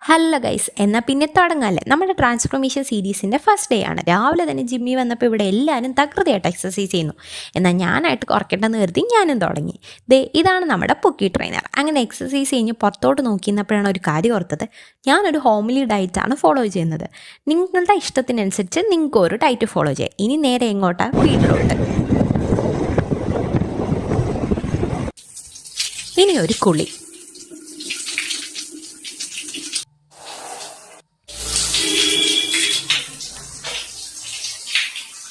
Hello guys, എന്നാൽ പിന്നെ തുടങ്ങാല്ലേ. നമ്മുടെ ട്രാൻസ്ഫോർമേഷൻ സീരീസിൻ്റെ ഫസ്റ്റ് ഡേ ആണ്. രാവിലെ തന്നെ ജിമ്മിൽ വന്നപ്പോൾ ഇവിടെ എല്ലാവരും തകൃതിയായിട്ട് എക്സസൈസ് ചെയ്യുന്നു. എന്നാൽ ഞാനായിട്ട് കുറയ്ക്കേണ്ടെന്ന് കരുതി ഞാനും തുടങ്ങി. ഇതാണ് നമ്മുടെ പൊക്കി ട്രെയിനർ. അങ്ങനെ എക്സസൈസ് കഴിഞ്ഞ് പുറത്തോട്ട് നോക്കിയിരുന്നപ്പോഴാണ് ഒരു കാര്യം ഓർത്തത്. ഞാനൊരു ഹോംലി ഡയറ്റാണ് ഫോളോ ചെയ്യുന്നത്. നിങ്ങളുടെ ഇഷ്ടത്തിനനുസരിച്ച് നിങ്ങൾക്ക് ഒരു ഡയറ്റ് ഫോളോ ചെയ്യാം. ഇനി നേരെ എങ്ങോട്ടാണ്? വീട്ടിലോട്ട്. ഇനി ഒരു കുളി.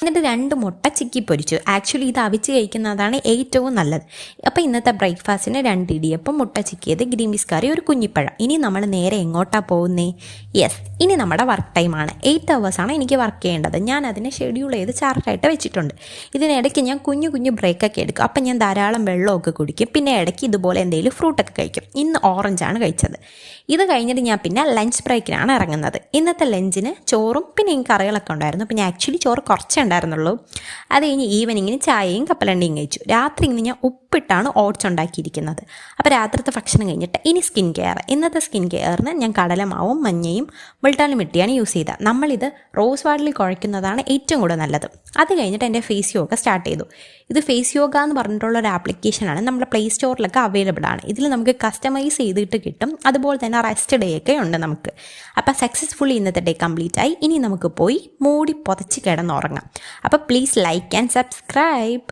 എന്നിട്ട് 2 മുട്ട ചിക്കി പൊരിച്ചു. ആക്ച്വലി ഇത് അവിച്ച് കഴിക്കുന്നതാണ് ഏറ്റവും നല്ലത്. അപ്പോൾ ഇന്നത്തെ ബ്രേക്ക്ഫാസ്റ്റിന് 2 ഇടിയപ്പം, മുട്ട ചിക്കിയത്, ഗ്രീൻ പീസ് കറി, ഒരു കുഞ്ഞിപ്പഴം. ഇനി നമ്മൾ നേരെ എങ്ങോട്ടാണ് പോകുന്നേ? യെസ്, ഇനി നമ്മുടെ വർക്ക് ടൈമാണ്. 8 hours എനിക്ക് വർക്ക് ചെയ്യേണ്ടത്. ഞാൻ അതിനെ ഷെഡ്യൂൾ ചെയ്ത് ചാർട്ടായിട്ട് വെച്ചിട്ടുണ്ട്. ഇതിനിടയ്ക്ക് ഞാൻ കുഞ്ഞു ബ്രേക്കൊക്കെ എടുക്കും. അപ്പം ഞാൻ ധാരാളം വെള്ളമൊക്കെ കുടിക്കും. പിന്നെ ഇടയ്ക്ക് ഇതുപോലെ എന്തെങ്കിലും ഫ്രൂട്ടൊക്കെ കഴിക്കും. ഇന്ന് ഓറഞ്ചാണ് കഴിച്ചത്. ഇത് കഴിഞ്ഞിട്ട് ഞാൻ പിന്നെ ലഞ്ച് ബ്രേക്കിനാണ് ഇറങ്ങുന്നത്. ഇന്നത്തെ ലഞ്ചിന് ചോറും പിന്നെ ഈ കറികളൊക്കെ ഉണ്ടായിരുന്നു. പിന്നെ ആക്ച്വലി ചോറ് കുറച്ചേ ഉണ്ടായിരുന്നുള്ളൂ. അത് കഴിഞ്ഞ് ഈവനിങ്ങിന് ചായയും കപ്പലണ്ടിയും കഴിച്ചു. രാത്രി ഇന്ന് ഞാൻ ഉപ്പിട്ടാണ് ഓട്സ് ഉണ്ടാക്കിയിരിക്കുന്നത്. അപ്പോൾ രാത്രിത്തെ ഭക്ഷണം കഴിഞ്ഞിട്ട് ഇനി സ്കിൻ കെയർ. ഇന്നത്തെ സ്കിൻ കെയറിന് ഞാൻ കടലമാവും മഞ്ഞയും മുൾട്ടാനും മിട്ടിയാണ് യൂസ് ചെയ്തത്. നമ്മളിത് റോസ് വാട്ടറിൽ കുഴയ്ക്കുന്നതാണ് ഏറ്റവും കൂടുതൽ നല്ലത്. അത് കഴിഞ്ഞിട്ട് എൻ്റെ ഫേസ് യോഗ സ്റ്റാർട്ട് ചെയ്തു. ഇത് ഫേസ് യോഗ എന്ന് പറഞ്ഞിട്ടുള്ള ഒരു ആപ്ലിക്കേഷനാണ്. നമ്മുടെ പ്ലേ സ്റ്റോറിലൊക്കെ അവൈലബിൾ ആണ്. ഇതിൽ നമുക്ക് കസ്റ്റമൈസ് ചെയ്തിട്ട് കിട്ടും. അതുപോലെ തന്നെ റെസ്റ്റ് ഡേ ഒക്കെ ഉണ്ട് നമുക്ക്. അപ്പോൾ സക്സസ്ഫുള്ളി ഇന്നത്തെ ഡേ കംപ്ലീറ്റ് ആയി. ഇനി നമുക്ക് പോയി മൂടി പുതച്ച് കിടന്നുറങ്ങാം. അപ്പോൾ പ്ലീസ് ലൈക്ക് ആൻഡ് സബ്സ്ക്രൈബ്.